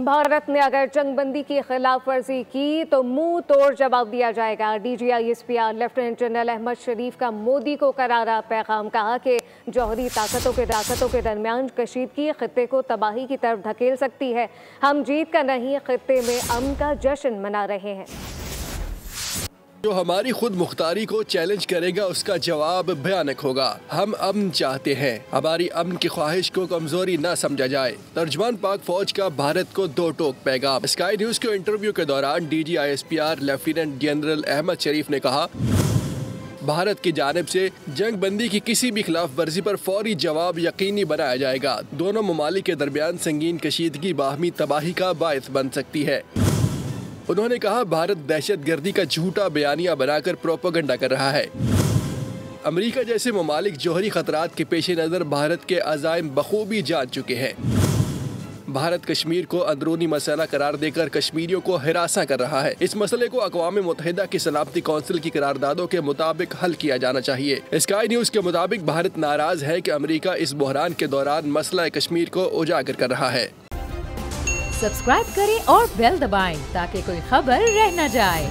भारत ने अगर जंगबंदी की खिलाफ वर्जी की तो मुंह तोड़ जवाब दिया जाएगा। DGISPR लेफ्टिनेंट जनरल अहमद शरीफ का मोदी को करारा पैगाम। कहा कि जौहरी ताकतों के दरमियान कशीदगी खित्ते को तबाही की तरफ धकेल सकती है। हम जीत का नहीं, खित्ते में अमन का जश्न मना रहे हैं। जो हमारी खुद मुख्तारी को चैलेंज करेगा उसका जवाब भयानक होगा। हम अमन चाहते हैं, हमारी अमन की ख्वाहिश को कमजोरी न समझा जाए। तर्जमान पाक फौज का भारत को दो टोक पैगाम। स्काई न्यूज के इंटरव्यू के दौरान DGISPR लेफ्टिनेंट जनरल अहमद शरीफ ने कहा, भारत की जानिब से जंग बंदी की किसी भी खिलाफ वर्जी पर फौरी जवाब यकीनी बनाया जाएगा। दोनों ममालिक के दरमियान संगीन कशीदगी बाहमी तबाही का बायस बन सकती है। उन्होंने कहा, भारत दहशत गर्दी का झूठा बयानिया बनाकर प्रोपेगेंडा कर रहा है। अमेरिका जैसे ममालिक जौहरी खतरात के पेश नज़र भारत के अज़ाइम बखूबी जान चुके हैं। भारत कश्मीर को अंदरूनी मसला करार देकर कश्मीरियों को हिरासा कर रहा है। इस मसले को अक़वाम मुत्तहिदा की सलामती कौंसिल की करारदादों के मुताबिक हल किया जाना चाहिए। स्काई न्यूज़ के मुताबिक भारत नाराज है कि अमेरिका इस बहरान के दौरान मसला कश्मीर को उजागर कर रहा है। सब्सक्राइब करें और बेल दबाएं ताकि कोई खबर रह न जाए।